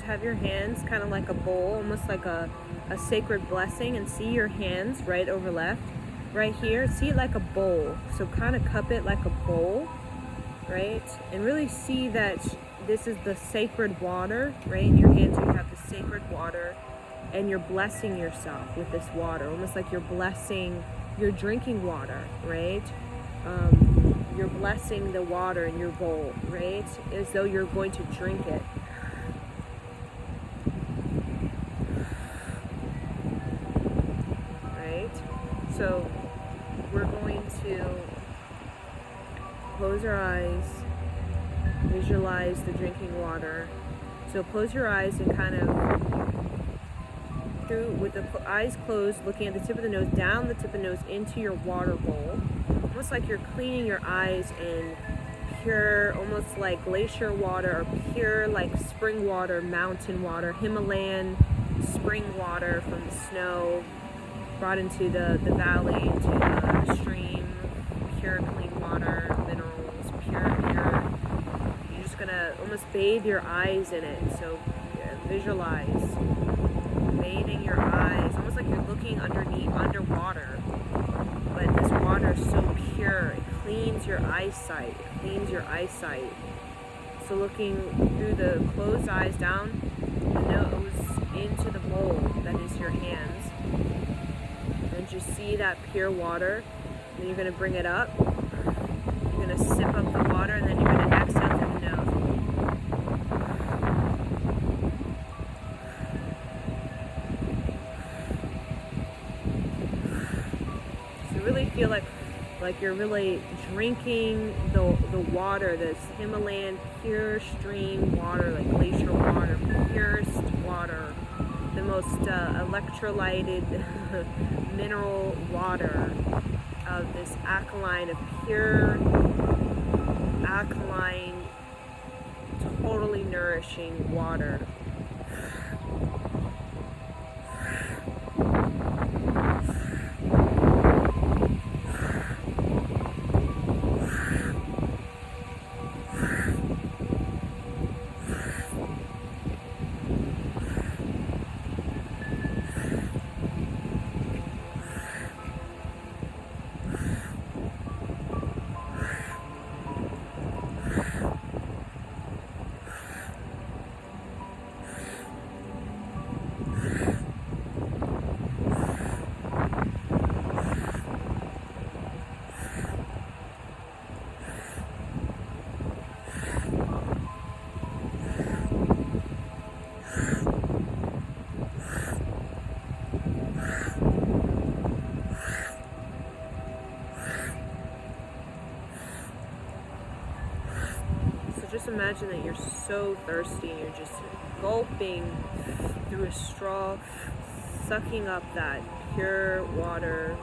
have your hands kind of like a bowl, almost like a sacred blessing, and see your hands right over left. Right here, see it like a bowl. So kind of cup it like a bowl, right? And really see that this is the sacred water, right? In your hands you have the sacred water, and you're blessing yourself with this water, almost like you're blessing, you're drinking water, right? You're blessing the water in your bowl, right? As though you're going to drink it. Right? So we're going to close our eyes, visualize the drinking water. So close your eyes and kind of with the eyes closed, looking at the tip of the nose, down the tip of the nose into your water bowl. Almost like you're cleaning your eyes in pure, almost like glacier water, or pure like spring water, mountain water, Himalayan spring water from the snow brought into the valley, into the stream, pure clean water, minerals, pure. You're just gonna almost bathe your eyes in it. So visualize bathing your eyes, almost like you're looking underwater, but this water is so pure, it cleans your eyesight, So looking through the closed eyes, down the nose, into the bowl that is your hands, and just see that pure water. Then you're going to bring it up, you're going to sip up the water, and then you're going to exhale through the nose. Really feel like you're really drinking the water, this Himalayan pure stream water, like glacier water, purest water, the most electrolyted mineral water of this alkaline, totally nourishing water. Just imagine that you're so thirsty and you're just gulping through a straw, sucking up that pure water.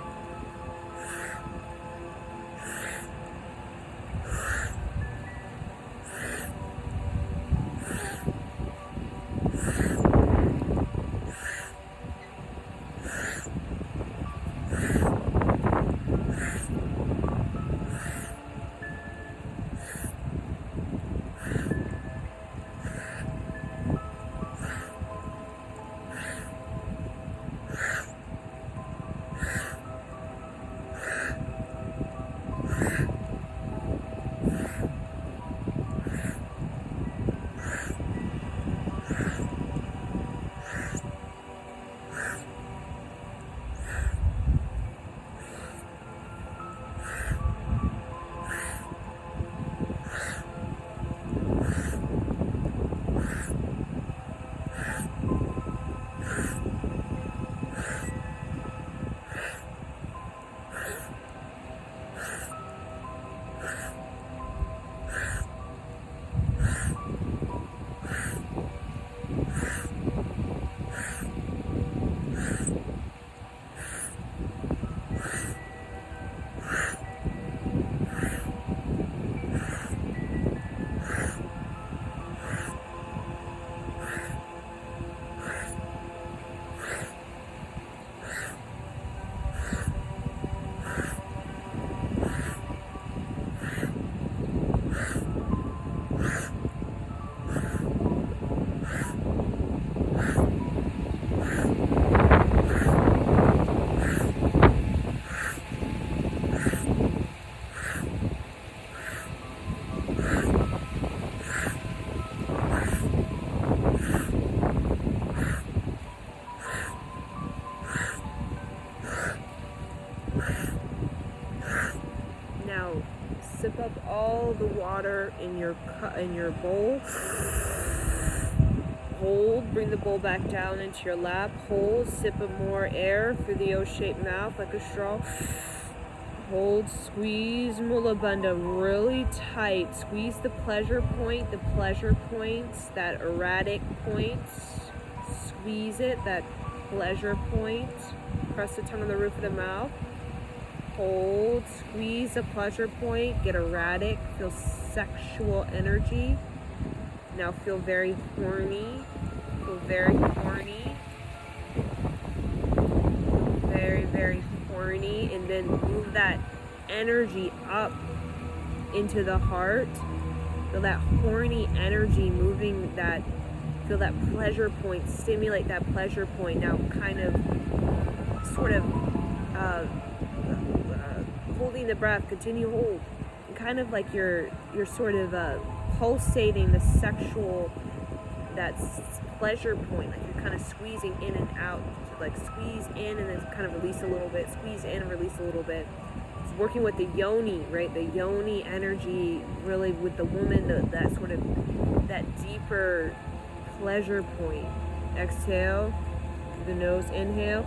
the water in your bowl. Hold, bring the bowl back down into your lap. Hold, sip of more air through the O-shaped mouth like a straw. Hold, squeeze Mula Bandha really tight. Squeeze the pleasure point, that erratic point. Squeeze it, that pleasure point. Press the tongue on the roof of the mouth. Hold, squeeze the pleasure point, get erratic, feel sexual energy. Now feel very horny, very, very horny, and then move that energy up into the heart. Feel that horny energy moving that, feel that pleasure point, stimulate that pleasure point. Now kind of, sort of, holding the breath, continue hold. And kind of like you're sort of pulsating the sexual, that pleasure point, like you're kind of squeezing in and out, like squeeze in and then kind of release a little bit, squeeze in and release a little bit. It's working with the yoni, right? The yoni energy, really with the woman, that sort of, that deeper pleasure point. Exhale, through the nose, inhale.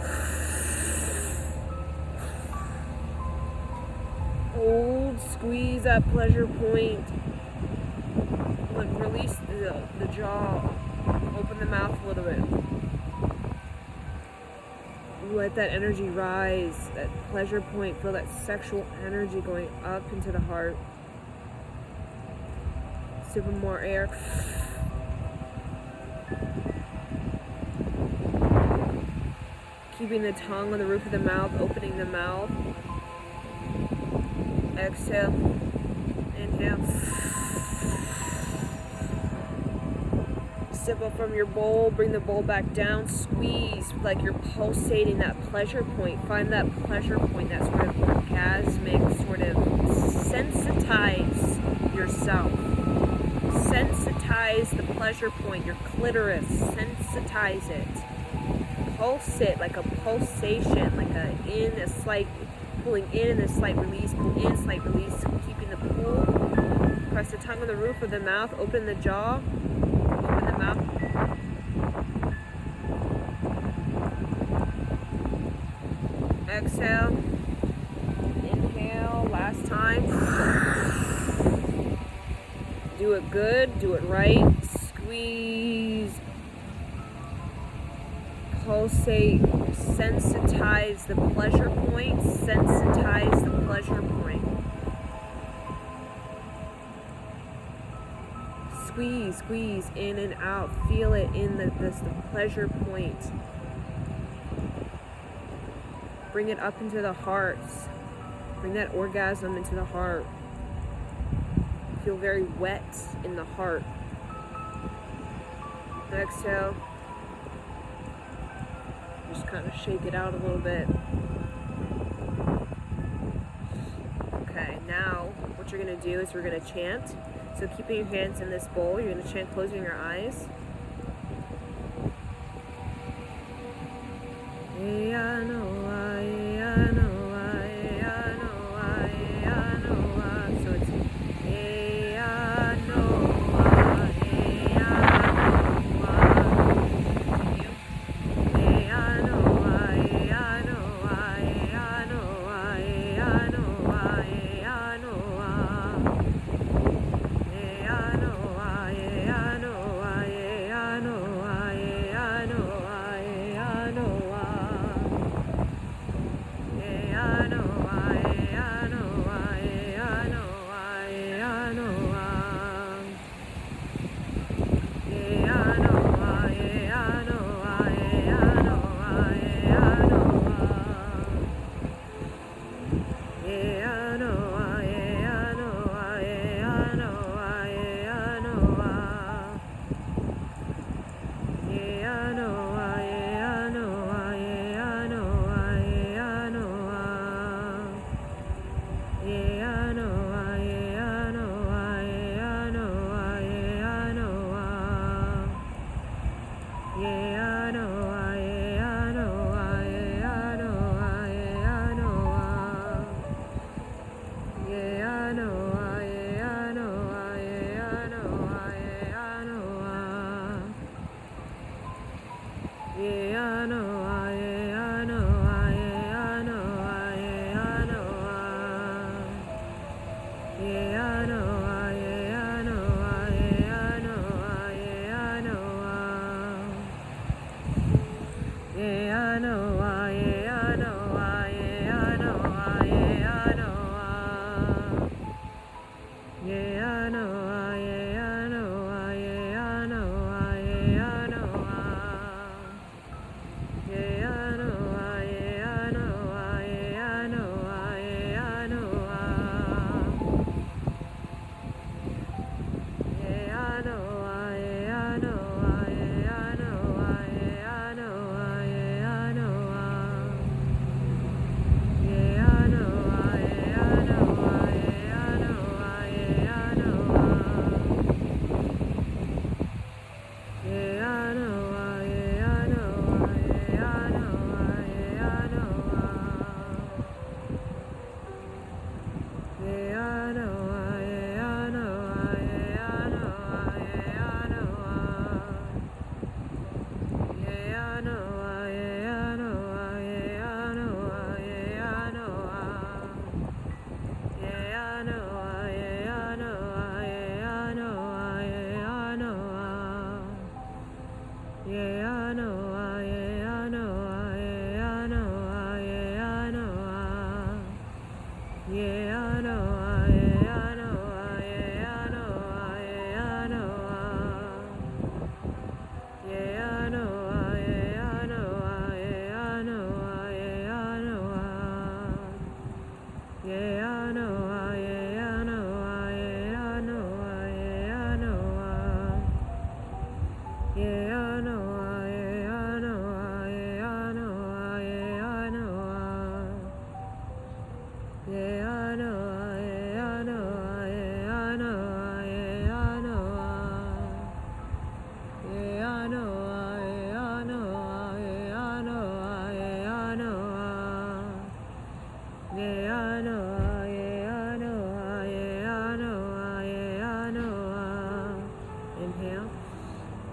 Hold, squeeze that pleasure point. Release the jaw. Open the mouth a little bit. Let that energy rise. That pleasure point. Feel that sexual energy going up into the heart. Sip of more air. Keeping the tongue on the roof of the mouth. Opening the mouth. Exhale. Inhale. Sip up from your bowl. Bring the bowl back down. Squeeze like you're pulsating that pleasure point. Find that pleasure point, that sort of orgasmic, sort of sensitize yourself. Sensitize the pleasure point, your clitoris. Sensitize it. Pulse it like a pulsation, like a slight pulling in and a slight release, pull in, slight release, keeping the pull. Press the tongue on the roof of the mouth, open the jaw, open the mouth. Exhale, inhale, last time. Do it good, do it right, squeeze, pulsate, sensitize the pleasure point, sensitize the pleasure point. Squeeze in and out, feel it in the pleasure point. Bring it up into the heart. Bring that orgasm into the heart. Feel very wet in the heart. Exhale. Just kind of shake it out a little bit. Okay, now what you're going to do is we're going to chant. So keeping your hands in this bowl, you're going to chant closing your eyes. Yeha, Noha, Yeha, Noha, Yeha, Noha, Yeha, Noha. So it's Yeha, Noha, Yeha, Noha. Continue. Yeha, Noha, Yeha, Noha, Yeha, Noha, Yeha, Noha, Yeha, Noha. Yeha, Noha, Yeha, Noha, Yeha, Noha, Yeha, Noha, Yeha, Noha.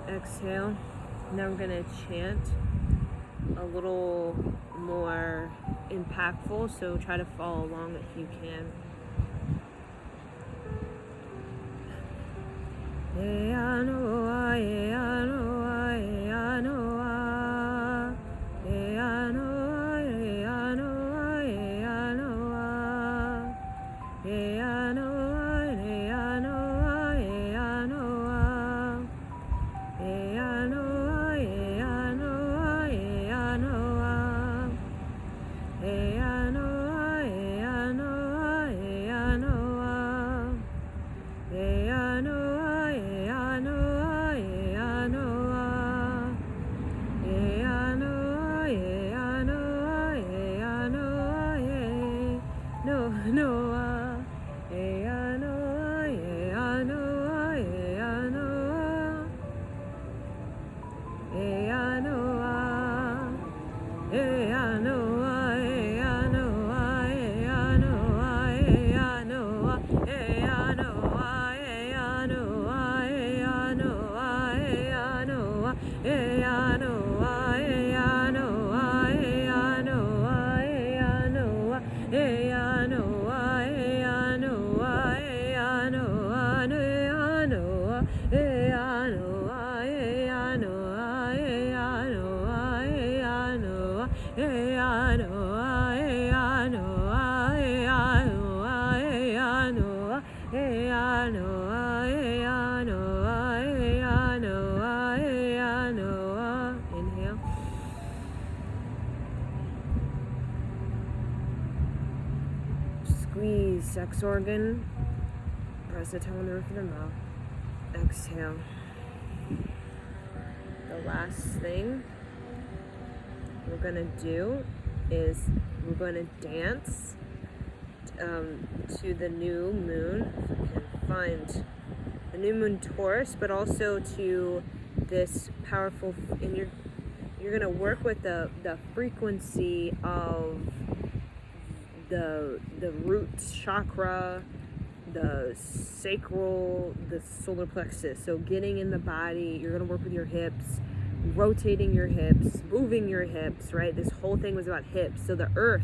Exhale. Now we're going to chant a little more impactful, so try to follow along if you can. Yeha, Noha, Yeha, Noha, Yeha, Noha. Yeha, Noha, Yeha, Noha, Yeha, Noha. Yeha, Noha, Yeha, Noha, Yeha, Noha. Yeha, Noha, Yeha, Noha, Yeha, Noha. Yeha, Noha, Yeha, Noha, Yeha, Noha. Yeha, Noha, Yeha, Noha, Yeha, Noha. Yeha, Noha, Yeha, Noha, Yeha, Noha, Yeha, Noha. Yeha, Noha, Yeha, Noha, Yeha, Noha. Yeha, Noha. Yeha, Noha, Yeha, Noha, Yeha, Noha, Yeha, Noha. Yeha, Noha, Yeha, Noha, Yeha, Noha, Yeha, Noha. Yeha, Noha, Yeha, Noha, Yeha, Noha, Yeha, Noha. Yeha, Noha, Yeha, Noha, Yeha, Noha, Yeha, Noha. Yeha, Noha, Yeha, Noha, Yeha, Noha, Yeha, Noha. Yeha, Noha, Yeha, Noha, Yeha, Noha, Yeha, Noha. Yeha, Noha, Yeha, Noha, Yeha, Noha, Yeha, Noha. Inhale. Squeeze sex organ. Press the tongue on the roof of the mouth. Exhale. The last thing we're going to do is we're going to dance to the new moon. If we can find the new moon Taurus, but also to this powerful, and you're going to work with the frequency of the root chakra, the sacral, the solar plexus. So getting in the body, you're going to work with your hips, rotating your hips, moving your hips, right? This whole thing was about hips. So the earth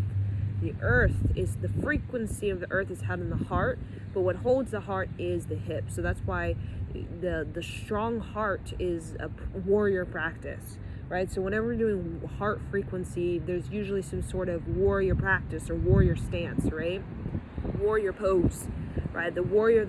is, the frequency of the earth is held in the heart, but what holds the heart is the hips. So that's why the strong heart is a warrior practice, right? So whenever we're doing heart frequency, there's usually some sort of warrior practice or warrior stance, right? Warrior pose, right? The warrior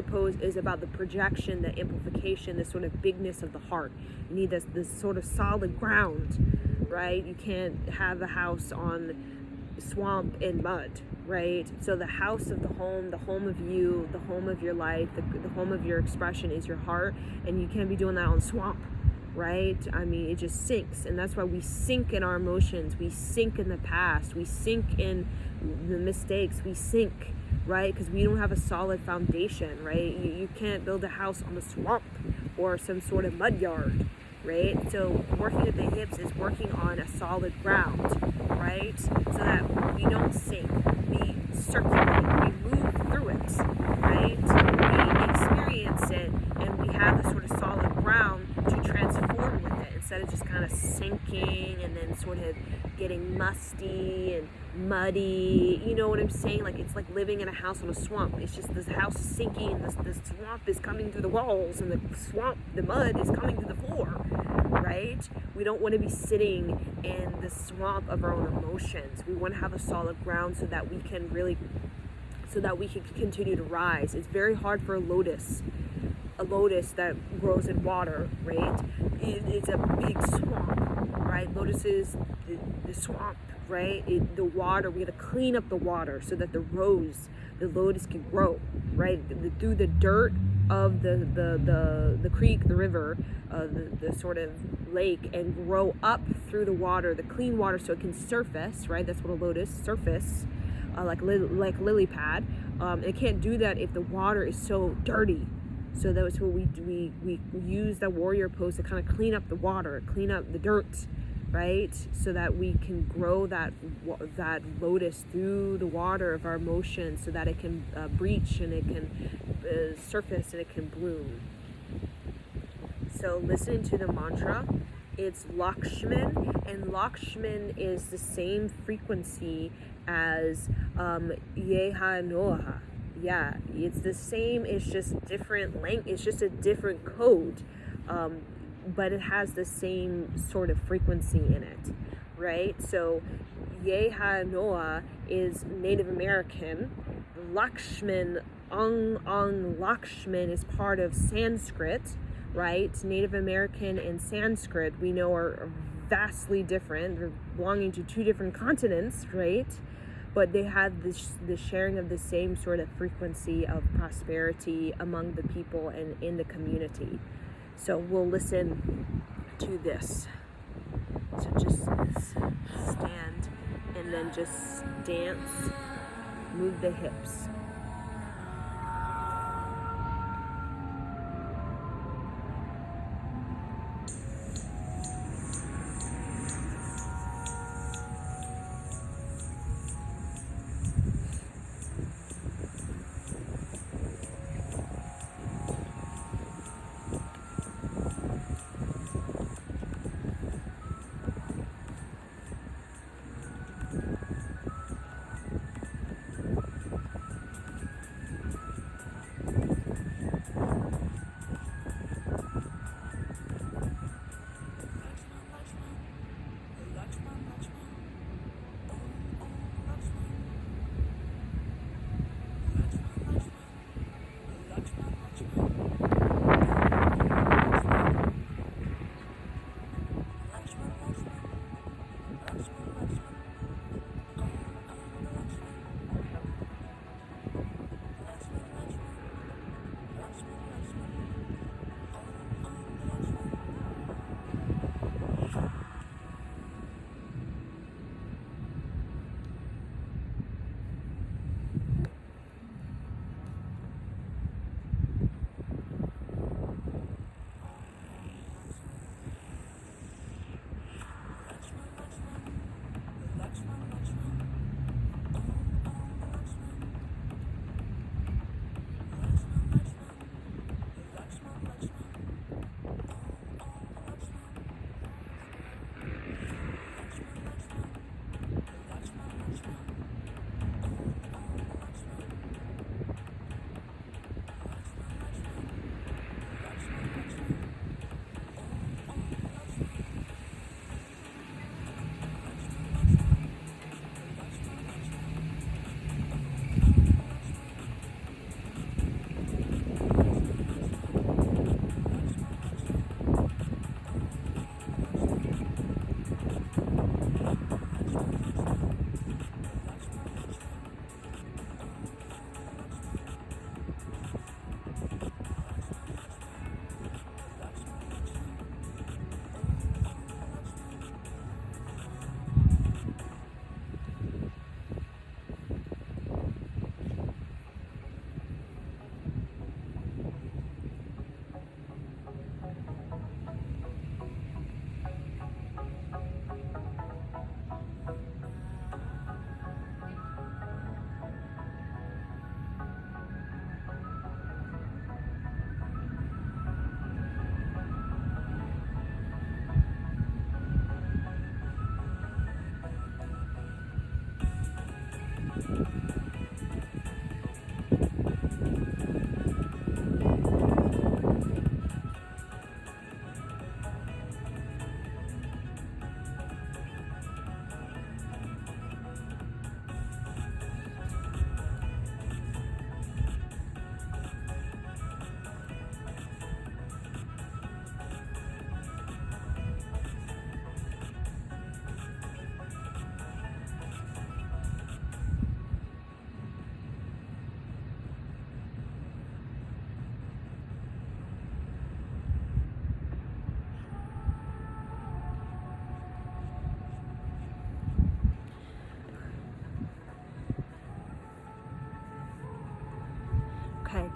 pose is about the projection, the amplification, the sort of bigness of the heart. You need this sort of solid ground, right? You can't have a house on swamp and mud, right? So the house of the home of you, the home of your life, the home of your expression is your heart, and you can't be doing that on swamp, right? I mean, it just sinks, and that's why we sink in our emotions, we sink in the past, we sink in the mistakes, we sink, right? Because we don't have a solid foundation, right? You can't build a house on a swamp or some sort of mud yard, right? So working at the hips is working on a solid ground, right? So that we don't sink, we circulate, we move through it, right? We experience it, and we have a sort of solid ground to transform with it, instead of just kind of sinking and then sort of getting musty and muddy. You know what I'm saying? Like, it's like living in a house on a swamp. It's just this house is sinking, and the swamp is coming through the walls, and the mud is coming to the floor, right? We don't want to be sitting in the swamp of our own emotions. We want to have a solid ground so that we can continue to rise. It's very hard for a lotus that grows in water, right? It's a big swamp, right? Lotus is the swamp, right? The water, we got to clean up the water so that the lotus can grow, right? Through the dirt of the creek, the river, the sort of lake, and grow up through the water, the clean water, so it can surface, right? That's what a lotus surface, like lily pad. It can't do that if the water is so dirty. So that's what we use that warrior pose to kind of clean up the water, clean up the dirt, right? So that we can grow that lotus through the water of our emotions, so that it can breach, and it can surface, and it can bloom. So listen to the mantra. It's Lakshman, and Lakshman is the same frequency as Yeha, Noha. Yeah, it's the same, it's just different it's just a different code, but it has the same sort of frequency in it, right? So Yeha, Noha is Native American. Lakshman, Lakshman is part of Sanskrit, right? Native American and Sanskrit, we know, are vastly different. They're belonging to two different continents, right? But they have the sharing of the same sort of frequency of prosperity among the people and in the community. So we'll listen to this. So just stand, and then just dance, move the hips.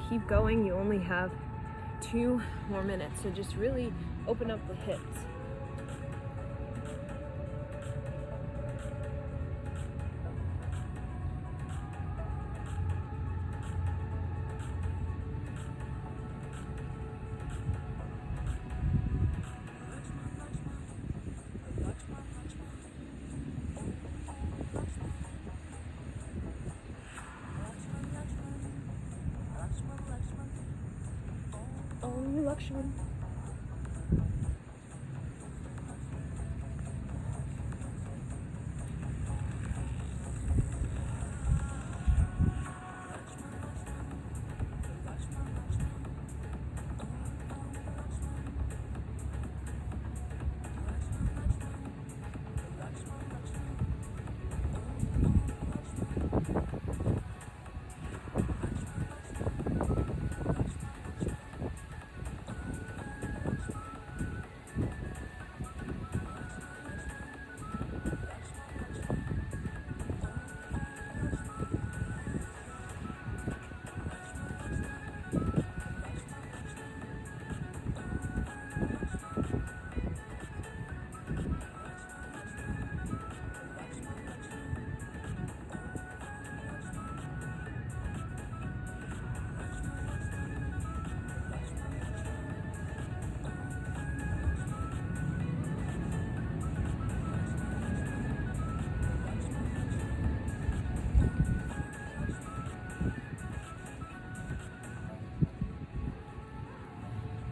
keep going. You only have 2 more minutes, so just really open up the hips. Om Lakshman.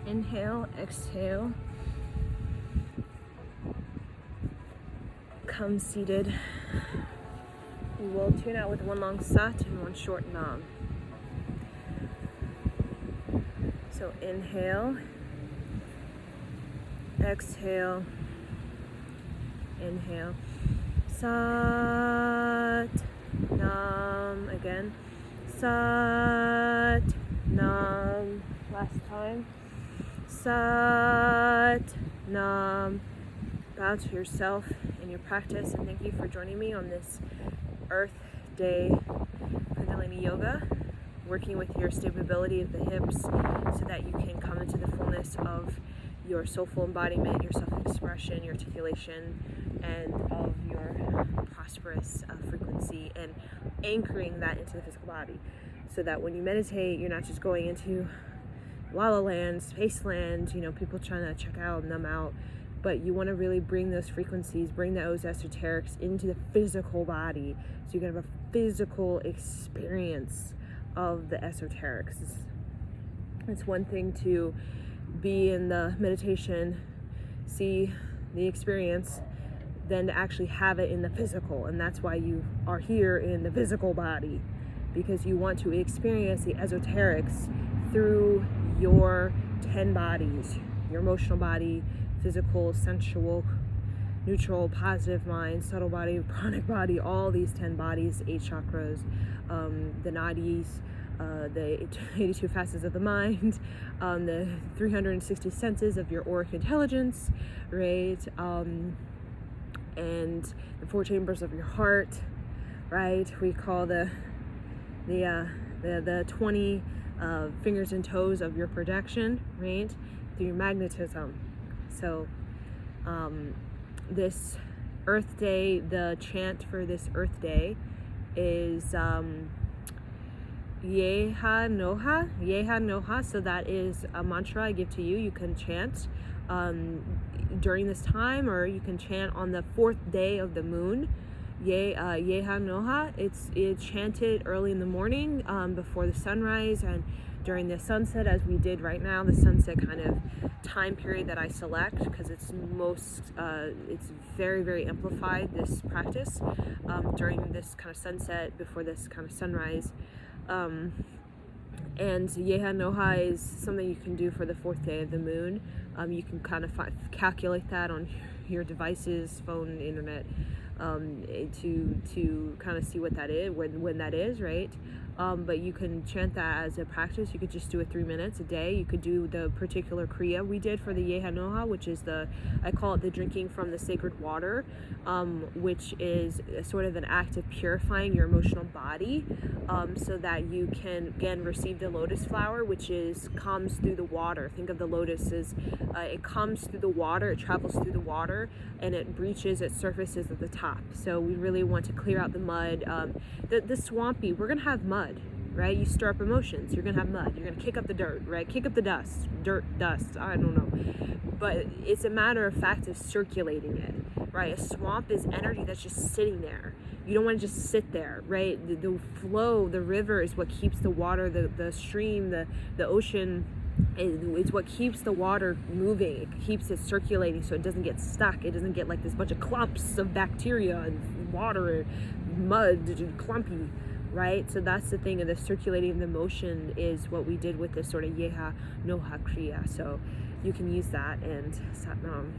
Inhale, exhale. Come seated. We will tune out with 1 long sat and 1 short nam. So inhale, exhale, inhale, sat, nam, again, sat, nam, last time, sat, nam. Bow to yourself in your practice, and thank you for joining me on this Earth Day Kundalini Yoga, working with your stability of the hips so that you can come into the fullness of your soulful embodiment, your self-expression, your articulation, and of your prosperous frequency, and anchoring that into the physical body so that when you meditate, you're not just going into la la land, space land, people trying to check out and numb out, but you want to really bring those frequencies, bring those esoterics into the physical body so you can have a physical experience of the esoterics. It's one thing to be in the meditation, see the experience, than to actually have it in the physical. And that's why you are here in the physical body, because you want to experience the esoterics through your 10 bodies, your emotional body, physical, sensual, neutral, positive mind, subtle body, pranic body, all these 10 bodies, 8 chakras, the nadis, the 82 facets of the mind, the 360 senses of your auric intelligence, right? And the 4 chambers of your heart, right? We call the 20 fingers and toes of your projection, right? Through your magnetism. So this Earth Day, the chant for this Earth Day is Yeha, Noha. Yeha, Noha. So that is a mantra I give to you. You can chant during this time, or you can chant on the 4th day of the moon. Yeha, Noha. It's chanted early in the morning before the sunrise and during the sunset, as we did right now, the sunset kind of time period that I select, because it's it's very, very amplified, this practice, during this kind of sunset, before this kind of sunrise. And Yeha Noha is something you can do for the 4th day of the moon. You can kind of calculate that on your devices, phone, internet, to kind of see what that is, when that is, right? but you can chant that as a practice. You could just do it 3 minutes a day. You could do the particular Kriya we did for the Yeha Noha, which is I call it the drinking from the sacred water, which is sort of an act of purifying your emotional body, so that you can again receive the lotus flower, which comes through the water. Think of the lotus as it comes through the water, it travels through the water, and it surfaces at the top. So we really want to clear out the mud, the swampy. We're gonna have mud, right? You stir up emotions, you're gonna have mud. You're gonna kick up the dirt, right? Kick up the dust, I don't know, but it's a matter of fact of circulating it, right? A swamp is energy that's just sitting there. You don't want to just sit there, right? The flow, the river is what keeps the water, the stream, the ocean is what keeps the water moving. It keeps it circulating so it doesn't get stuck. It doesn't get like this bunch of clumps of bacteria and water and mud and clumpy, right? So that's the thing of the circulating the motion is what we did with this sort of Yeha Noha Kriya. So you can use that, and Satnam.